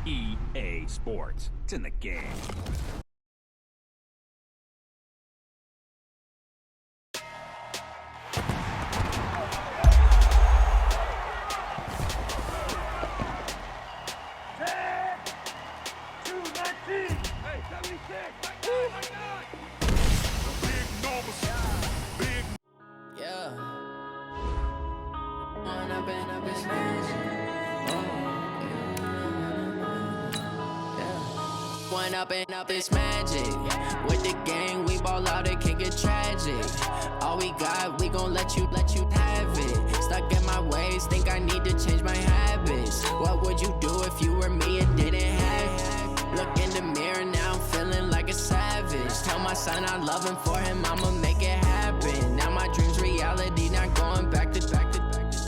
EA Sports. It's in the game. Up it's magic. With the gang, we ball out, it can get tragic. All we got, we gon' let you have it. Stuck in my ways, think I need to change my habits. What would you do if you were me and didn't have it? Look in the mirror, now I'm feeling like a savage. Tell my son I love him, for him I'ma make it happen. Now my dream's reality, not going back to.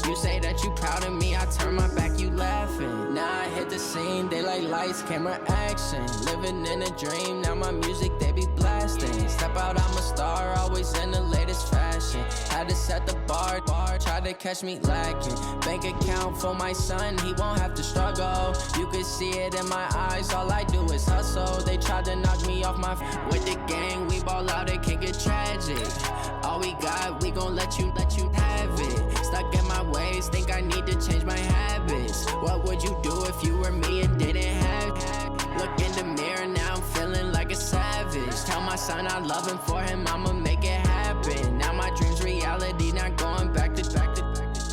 You say that you proud of me, I turn my back, you laughing. Now I hit the scene, they like lights, camera, action. Living in a dream, now my music, they be blasting. Step out, I'm a star, always in the latest fashion. Had to set the bar, try to catch me lacking. Bank account for my son, he won't have to struggle. You can see it in my eyes, all I do is hustle. They tried to knock me off my with the gang, we ball out, it can get tragic. All we got, we gon' let you have it. Stuck in my ways, think I need to change my habits. What would you do if you were me and didn't have it? Look in the mirror, now I'm feeling like a savage. Tell my son I love him, for him I'ma make it happen. Now my dream's reality, not going back to.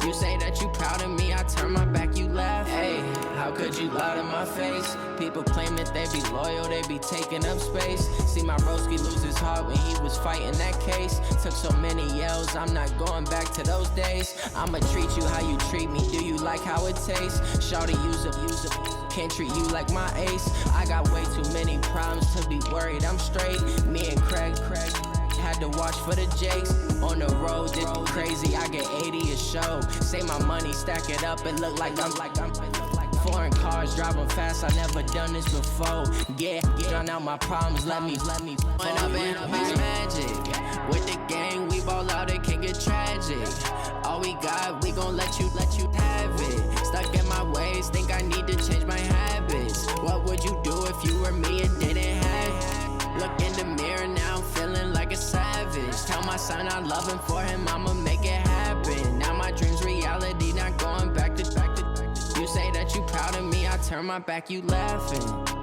You say that you proud of me, I turn my back, you laugh. Hey, how could you lie to my face? People claim that they be loyal, they be taking up space. See my broski lose his heart when he was fighting that case. Took so many yells, I'm not going back to those days. I'ma treat you how you treat me, do you like how it tastes? Shawty, use up, can't treat you like my ace. I got way too many problems to be worried, I'm straight. Me and Craig had to watch for the Jakes. On the road, this crazy, I get 80 a show. Say my money, stack it up, it look like I'm foreign cars, driving fast, I never done this before. Yeah, drown out my problems, let me When up and it's magic. With the gang, we ball out, it can get tragic. All we got, we gon' let you have it. Stuck in my ways, think I need to change my habits. What would you do if you were me and didn't have it? Look in the mirror, now I'm feeling like a savage. Tell my son I love him, for him I'ma make it happen. Now my dream's reality, not going back to. You say that you proud of me, I turn my back, you laughing.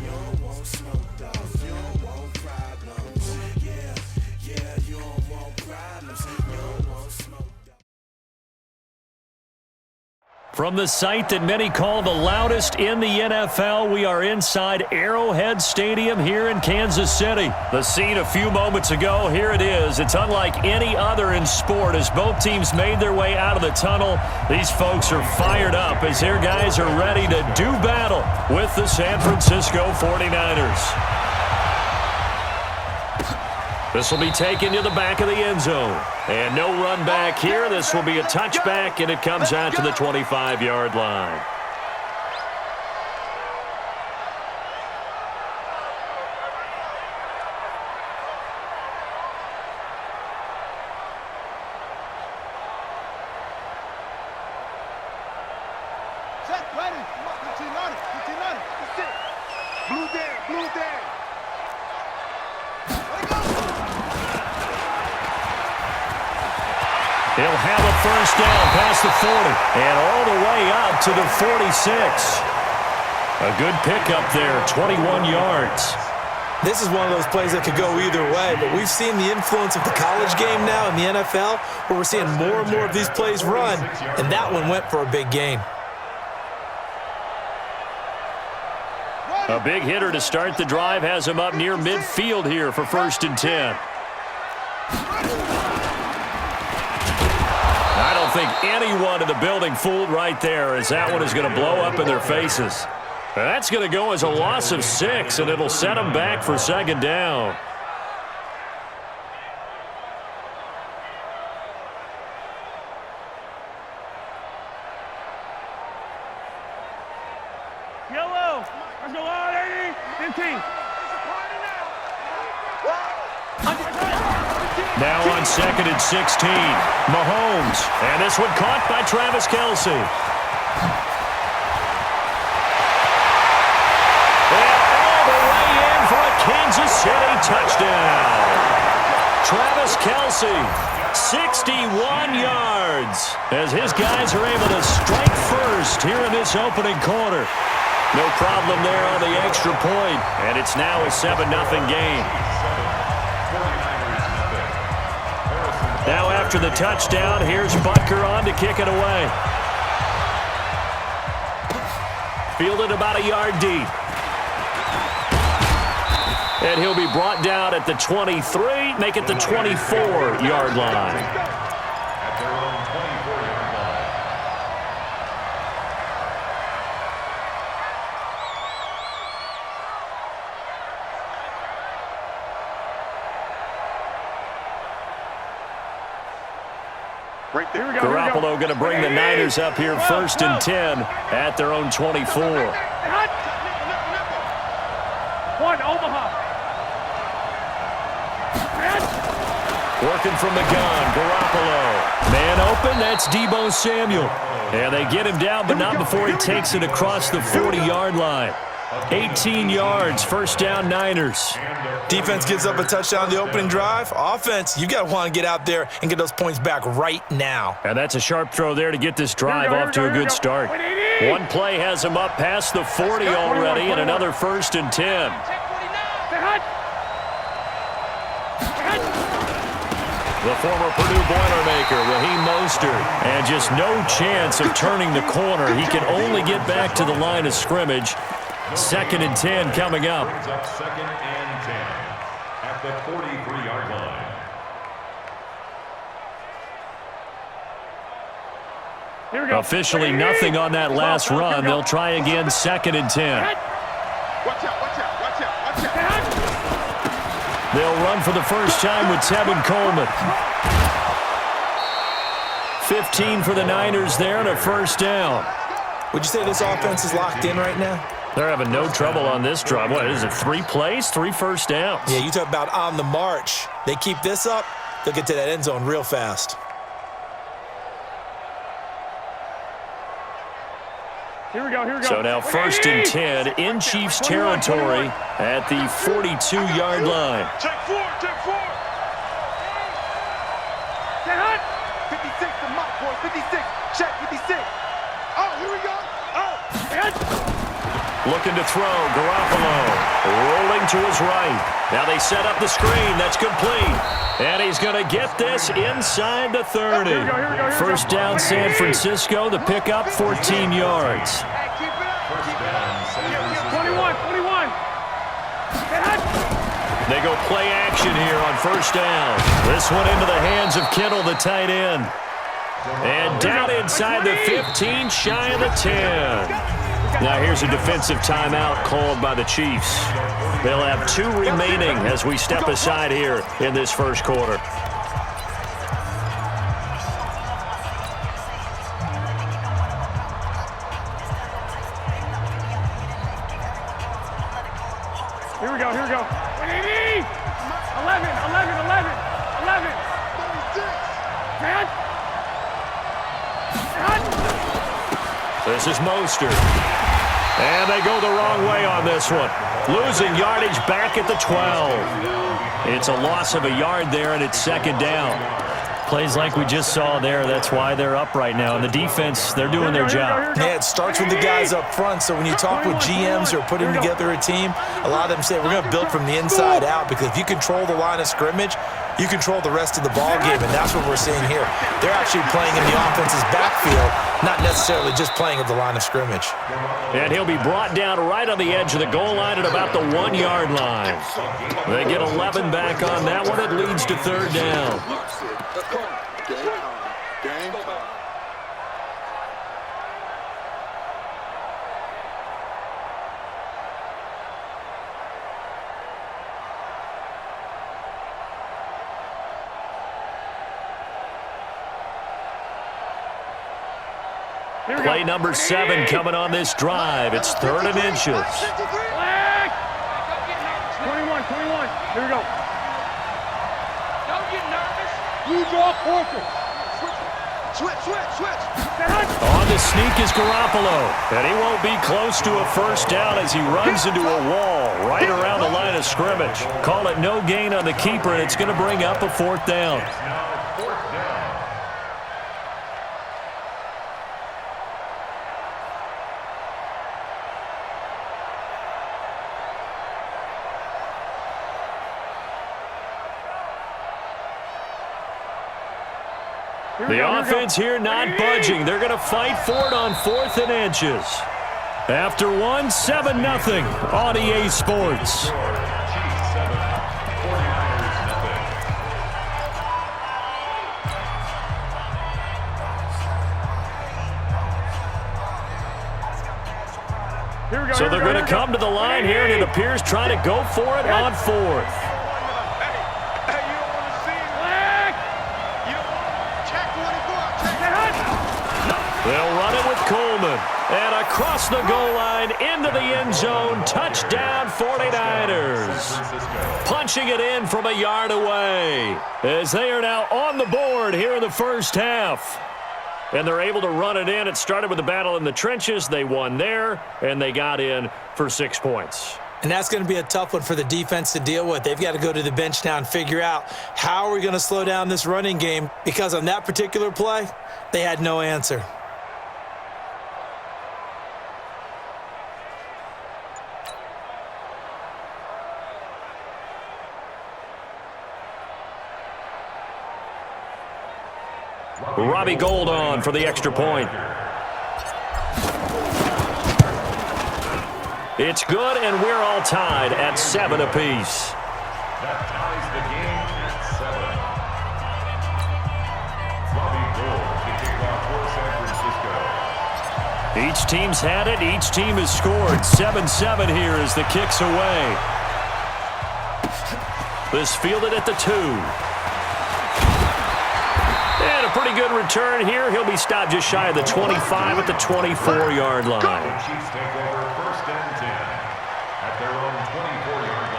You don't want smoke, dog. From the site that many call the loudest in the NFL, we are inside Arrowhead Stadium here in Kansas City. The scene a few moments ago, here it is. It's unlike any other in sport as both teams made their way out of the tunnel. These folks are fired up as their guys are ready to do battle with the San Francisco 49ers. This will be taken to the back of the end zone. And no run back here. This will be a touchback, and it comes out to the 25-yard line. Check, ready. 15-90. That's it. Blue there. He'll have a first down past the 40 and all the way up to the 46. A good pickup there, 21 yards. This is one of those plays that could go either way, but we've seen the influence of the college game now in the NFL, where we're seeing more and more of these plays run, and that one went for a big gain. A big hitter to start the drive has him up near midfield here for 1st and 10. I don't think anyone in the building fooled right there, as that one is going to blow up in their faces. That's going to go as a loss of 6, and it'll set them back for 2nd down. Yellow. Let's go on, 80. 15. Now on 2nd and 16, Mahomes. And this one caught by Travis Kelce. And all the way in for a Kansas City touchdown. Travis Kelce, 61 yards, as his guys are able to strike first here in this opening quarter. No problem there on the extra point, and it's now a 7-0 game. Now after the touchdown, here's Butker on to kick it away. Fielded about a yard deep. And he'll be brought down at the 23, make it the 24-yard line. Right there. Garoppolo going to bring the Niners up here 1st and 10 at their own 24. One, Omaha. Working from the gun, Garoppolo. Man open, that's Deebo Samuel. And they get him down, but not before he takes it across the 40-yard line. 18 yards, 1st down Niners. Defense gives up a touchdown the opening drive. Offense, you got to want to get out there and get those points back right now. And that's a sharp throw there to get this drive off to a good start. One play has him up past the 40 already, and another 1st and 10. The former Purdue Boilermaker, Raheem Mostert, and just no chance of turning the corner. He can only get back to the line of scrimmage. 2nd and 10 coming up. 2nd and 10 at the 43-yard line. Here we go. Officially nothing on that last run. They'll try again 2nd and 10. Watch out. They'll run for the first time with Tevin Coleman. 15 for the Niners there and a 1st down. Would you say this offense is locked in right now? They're having no trouble on this drive. What is it, 3 plays, 3 first downs? Yeah, you talk about on the march. They keep this up, they'll get to that end zone real fast. Here we go. So now 1st and 10 in Chiefs territory at the 42-yard line. Check 4. Get hot. 56 to Mike, boy. 56. Check 56. Oh, here we go. Oh. Looking to throw, Garoppolo rolling to his right. Now they set up the screen. That's complete. And he's going to get this inside the 30. First down, San Francisco. The pickup, 14 yards. 21. They go play action here on first down. This one into the hands of Kittle, the tight end. And down inside the 15, shy of the 10. Now here's a defensive timeout called by the Chiefs. They'll have 2 remaining as we step aside here in this first quarter. Here we go. 180. 11. 10. This is Mostert. And they go the wrong way on this one. Losing yardage back at the 12. It's a loss of a yard there, and it's second down. Plays like we just saw there. That's why they're up right now. And the defense, they're doing their job. Yeah, it starts with the guys up front. So when you talk with GMs who are putting together a team, a lot of them say we're going to build from the inside out, because if you control the line of scrimmage, you control the rest of the ball game, and that's what we're seeing here. They're actually playing in the offense's backfield, not necessarily just playing at the line of scrimmage. And he'll be brought down right on the edge of the goal line at about the 1-yard line. They get 11 back on that one. It leads to third down. Play number 7 coming on this drive. It's 3rd and inches. 21. Here we go. Don't get nervous. You draw quarter. Switch. On the sneak is Garoppolo. And he won't be close to a first down as he runs into a wall right around the line of scrimmage. Call it no gain on the keeper, and it's going to bring up a 4th down. The offense here not budging. They're going to fight for it on 4th and inches. After 7-0 on EA Sports. So they're going to come to the line here, and it appears trying to go for it on 4th. They'll run it with Coleman. And across the goal line, into the end zone. Touchdown, 49ers. Punching it in from a yard away, as they are now on the board here in the first half. And they're able to run it in. It started with a battle in the trenches. They won there, and they got in for 6 points. And that's going to be a tough one for the defense to deal with. They've got to go to the bench now and figure out how are we going to slow down this running game, because on that particular play, they had no answer. Robbie Gould on for the extra point. It's good, and we're all tied at 7 apiece. That ties the game at 7. Robbie Gould, the kickoff for San Francisco. Each team's had it. Each team has scored. 7-7 here as the kick's away. This fielded at the 2. And a pretty good return here. He'll be stopped just shy of the 25 at the 24-yard line. The Chiefs take over 1st and 10 at their own 24-yard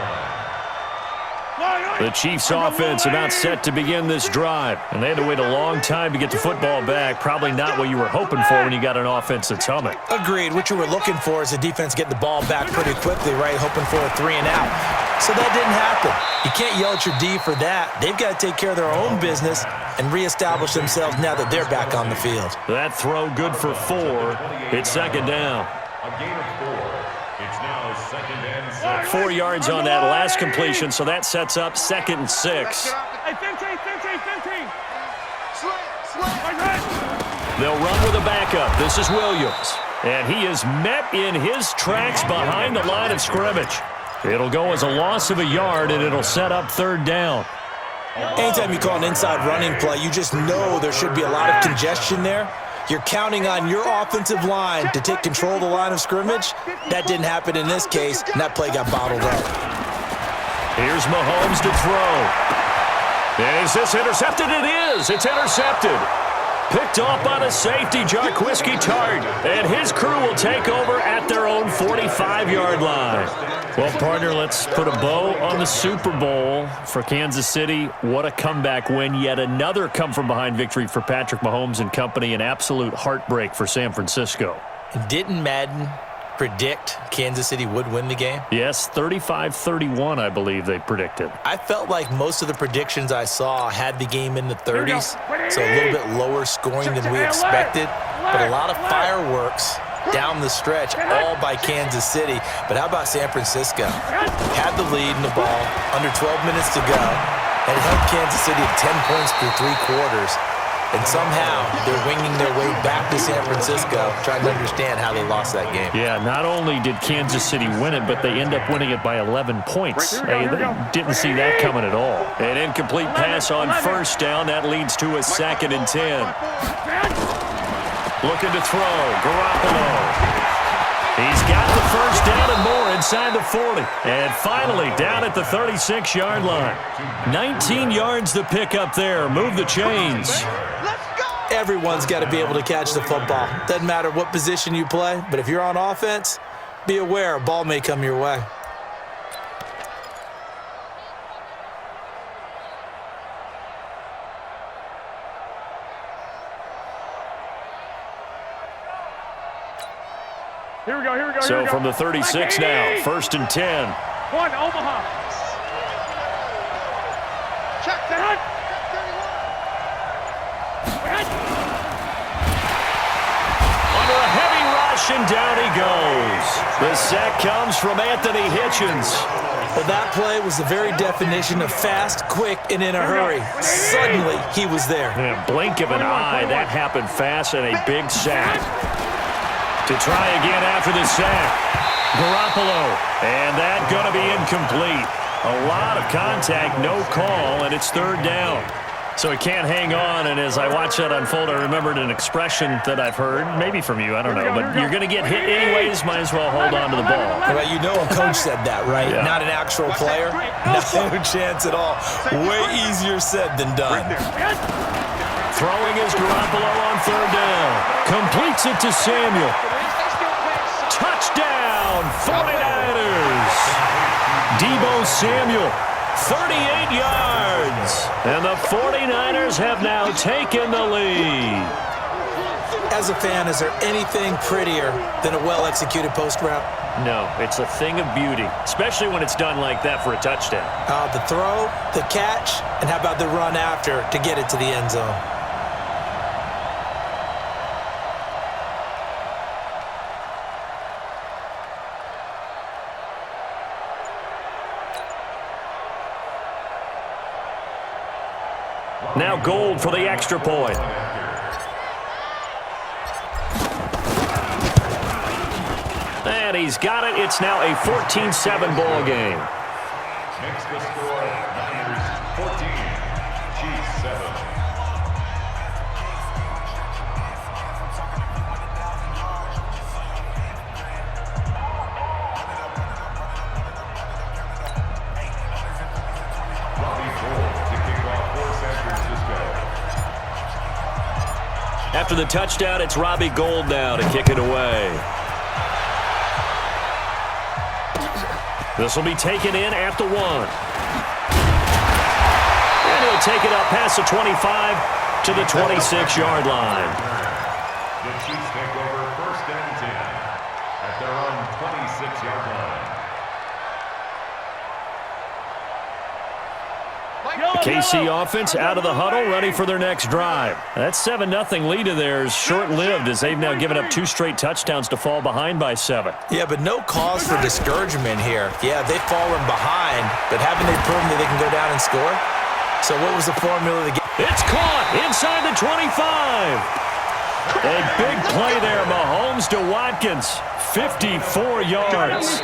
line. The Chiefs offense about set to begin this drive. And they had to wait a long time to get the football back. Probably not what you were hoping for when you got an offense that's humming. Agreed. What you were looking for is the defense getting the ball back pretty quickly, right? Hoping for a 3 and out. So that didn't happen. You can't yell at your D for that. They've got to take care of their own business and reestablish themselves now that they're back on the field. That throw good for 4. It's second down. A gain of 4. It's now 2nd and 6. 4 yards on that last completion, so that sets up 2nd and 6. Hey, 15. They'll run with a backup. This is Williams. And he is met in his tracks behind the line of scrimmage. It'll go as a loss of a yard, and it'll set up 3rd down. Anytime you call an inside running play, you just know there should be a lot of congestion there. You're counting on your offensive line to take control of the line of scrimmage. That didn't happen in this case, and that play got bottled up. Here's Mahomes to throw. And is this intercepted? It is. It's intercepted. Picked off by the safety, Jarquiski Tart. And his crew will take over at their own 45-yard line. Well, partner, let's put a bow on the Super Bowl for Kansas City. What a comeback win. Yet another come-from-behind victory for Patrick Mahomes and company. An absolute heartbreak for San Francisco. Didn't Madden predict Kansas City would win the game? Yes, 35-31, I believe they predicted. I felt like most of the predictions I saw had the game in the 30s, so a little bit lower scoring than we expected, but a lot of fireworks down the stretch, all by Kansas City. But how about San Francisco? Had the lead in the ball, under 12 minutes to go, and held Kansas City at 10 points through 3 quarters. And somehow they're winging their way back to San Francisco, trying to understand how they lost that game. Yeah, not only did Kansas City win it, but they end up winning it by 11 points. They didn't see that coming at all. An incomplete pass on 1st down. That leads to a 2nd and 10. Looking to throw. Garoppolo. He's got the 1st down and more inside the 40. And finally down at the 36-yard line. 19 yards to pick up there. Move the chains. Everyone's got to be able to catch the football. Doesn't matter what position you play, but if you're on offense, be aware a ball may come your way. Here we go. So from the 36 now, 1st and 10. 1, Omaha. Check that. Under a heavy rush, and down he goes. The sack comes from Anthony Hitchens. Well, that play was the very definition of fast, quick, and in a hurry. Suddenly, he was there. In a blink of an eye, that happened fast, and a big sack. To try again after the sack. Garoppolo. And that going to be incomplete. A lot of contact, no call, and it's 3rd down. So he can't hang on, and as I watch that unfold, I remembered an expression that I've heard, maybe from you, I don't know, but you're going to get hit anyways, might as well hold on to the ball. Well, you know a coach said that, right? Yeah. Not an actual player. No chance at all. Way easier said than done. Throwing is Garoppolo on 3rd down. Completes it to Samuel. Touchdown, 49ers. Deebo Samuel, 38 yards. And the 49ers have now taken the lead. As a fan, is there anything prettier than a well-executed post route? No, it's a thing of beauty, especially when it's done like that for a touchdown. The throw, the catch, and how about the run after to get it to the end zone? Now Gold for the extra point. And he's got it. It's now a 14-7 ball game. Makes the score Niners 14, Chiefs 7. After the touchdown, it's Robbie Gould now to kick it away. This will be taken in at the 1. And he'll take it up past the 25 to the 26-yard line. The Chiefs take over 1st and 10 at their own 26-yard line. The KC offense out of the huddle, ready for their next drive. That 7-0 lead of theirs short-lived as they've now given up 2 straight touchdowns to fall behind by 7. Yeah, but no cause for discouragement here. Yeah, they've fallen behind, but haven't they proven that they can go down and score? So what was the formula to get? It's caught inside the 25. A big play there, Mahomes to Watkins, 54 yards.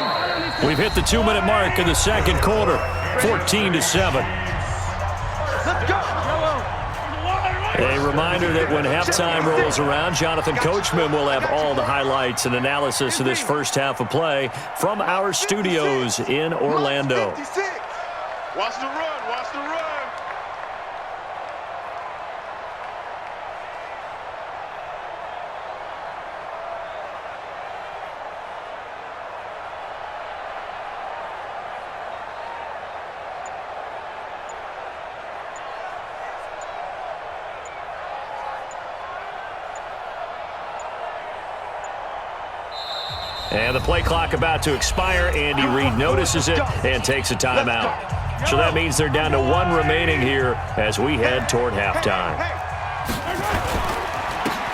We've hit the 2-minute mark in the second quarter, 14-7. A reminder that when halftime rolls around, Jonathan Coachman will have all the highlights and analysis of this first half of play from our studios in Orlando. Watch the run, watch the run. And the play clock about to expire. Andy Reid notices it and takes a timeout. So that means they're down to 1 remaining here as we head toward halftime.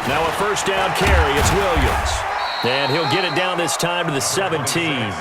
Now a first down carry. It's Williams. And he'll get it down this time to the 17.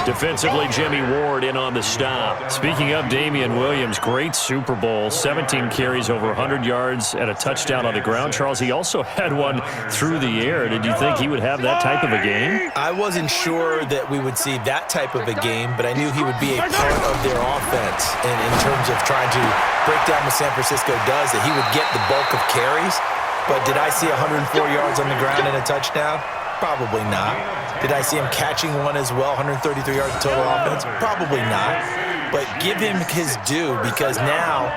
Defensively, Jimmy Ward in on the stop. Speaking of Damian Williams, great Super Bowl, 17 carries over 100 yards and a touchdown on the ground. Charles, he also had one through the air. Did you think he would have that type of a game? I wasn't sure that we would see that type of a game, but I knew he would be a part of their offense in terms of trying to break down what San Francisco does, that he would get the bulk of carries. But did I see 104 yards on the ground and a touchdown? Probably not. Did I see him catching one as well, 133 yards total offense? Probably not. But give him his due, because now,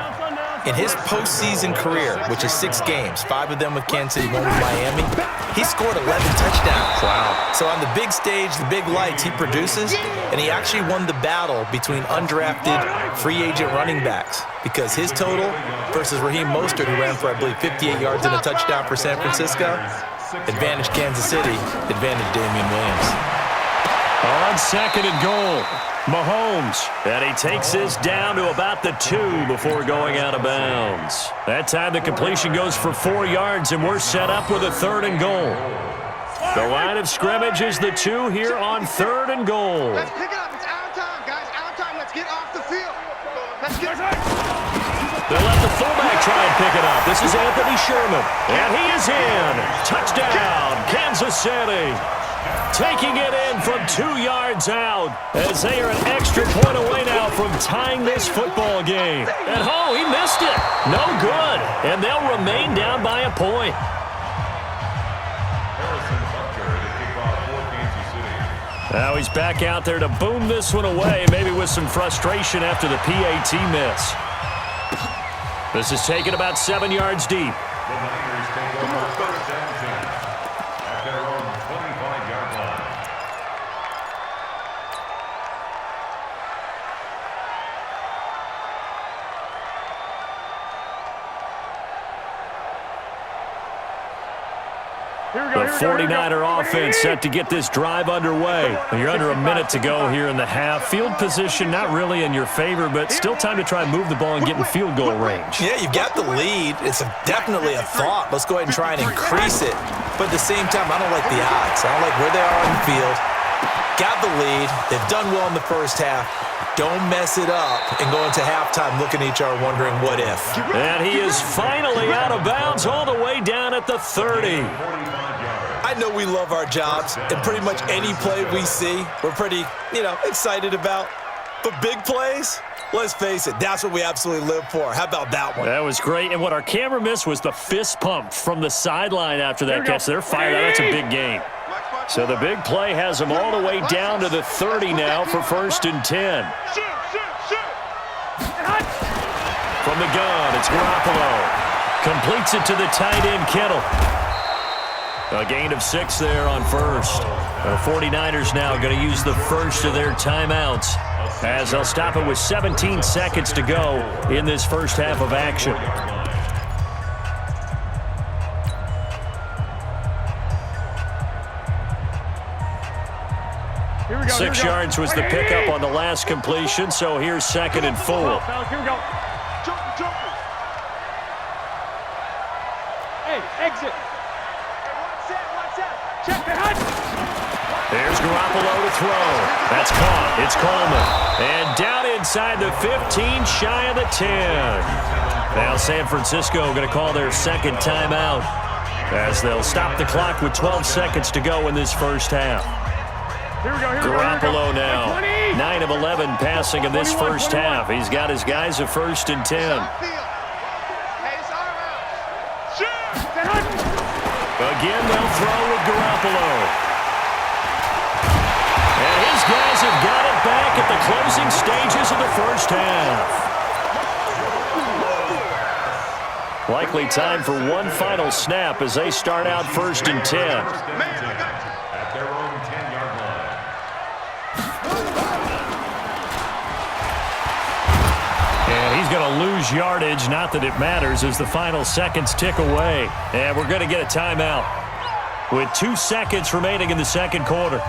in his postseason career, which is 6 games, 5 of them with Kansas City, 1 with Miami, he scored 11 touchdowns. Wow. So on the big stage, the big lights, he produces, and he actually won the battle between undrafted free agent running backs, because his total versus Raheem Mostert, who ran for, I believe, 58 yards and a touchdown for San Francisco, advantage Kansas City, advantage Damian Williams. On second and goal, Mahomes. And he takes this down to about the 2 before going out of bounds. That time the completion goes for 4 yards, and we're set up with a 3rd and goal. The line of scrimmage is the 2 here on 3rd and goal. Let's pick it up. It's our time, guys. Our time. Let's get off the field. Let's get They'll let the fullback try and pick it up. This is Anthony Sherman. And he is in. Touchdown, Kansas City. Taking it in from 2 yards out as they are an extra point away now from tying this football game. And oh, he missed it. No good. And they'll remain down by a point. Now he's back out there to boom this one away, maybe with some frustration after the PAT miss. This is taken about 7 yards deep. The Niners take over 1st and 10 at their own 25-yard line. The 49er offense set to get this drive underway. You're under a minute to go here in the half. Field position not really in your favor, but still time to try and move the ball and get in field goal range. Yeah, you've got the lead. It's definitely a thought. Let's go ahead and try and increase it. But at the same time, I don't like the odds. I don't like where they are on the field. Got the lead. They've done well in the first half. Don't mess it up and go into halftime looking at each other wondering what if. And he is finally out of bounds all the way down at the 30. I know we love our jobs, and pretty much any play we see, we're pretty, excited about. But big plays, let's face it, that's what we absolutely live for. How about that one? That was great. And what our camera missed was the fist pump from the sideline after that catch. They're fired out. That's a big game. So the big play has them all the way down to the 30 now for 1st and 10. From the gun, it's Garoppolo. Completes it to the tight end, Kittle. A gain of 6 there on first. The 49ers now going to use the first of their timeouts as they'll stop it with 17 seconds to go in this first half of action. 6 yards was the pickup on the last completion, so here's 2nd and 4. Here we go. Jump. Hey, exit. Watch out. Check the hunt. There's Garoppolo to throw. That's caught. It's Coleman. And down inside the 15, shy of the 10. Now San Francisco going to call their 2nd timeout as they'll stop the clock with 12 seconds to go in this first half. Garoppolo now, 9 of 11 passing in this first half. He's got his guys a 1st and 10. Again, they'll throw with Garoppolo. And his guys have got it back at the closing stages of the first half. Likely time for one final snap as they start out 1st and 10. At their own 10-yard line. And he's going to lose yardage, not that it matters, as the final seconds tick away. And we're going to get a timeout with 2 seconds remaining in the second quarter.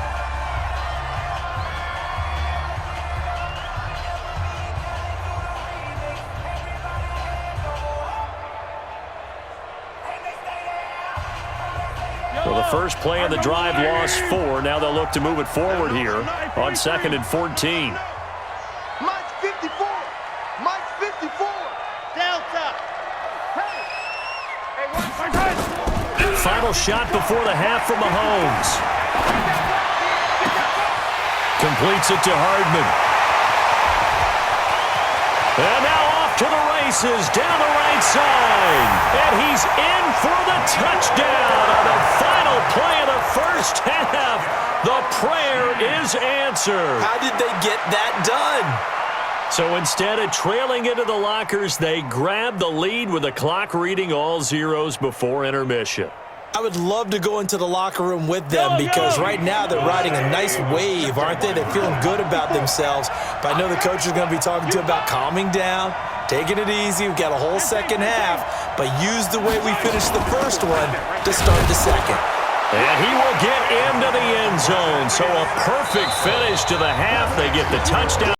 Well, the first play of the drive lost 4. Now they'll look to move it forward here on 2nd and 14. Mike's 54. Delta. Hey, Final shot before the half from Mahomes. Completes it to Hardman. And now off to the races down the right side. And he's in for the touchdown on the final play of the first half. The prayer is answered. How did they get that done? So instead of trailing into the lockers, they grab the lead with the clock reading all zeros before intermission. I would love to go into the locker room with them because right now they're riding a nice wave, aren't they? They're feeling good about themselves. But I know the coach is going to be talking to about calming down, taking it easy. We've got a whole second half, but use the way we finished the first one to start the second. And he will get into the end zone. So a perfect finish to the half. They get the touchdown.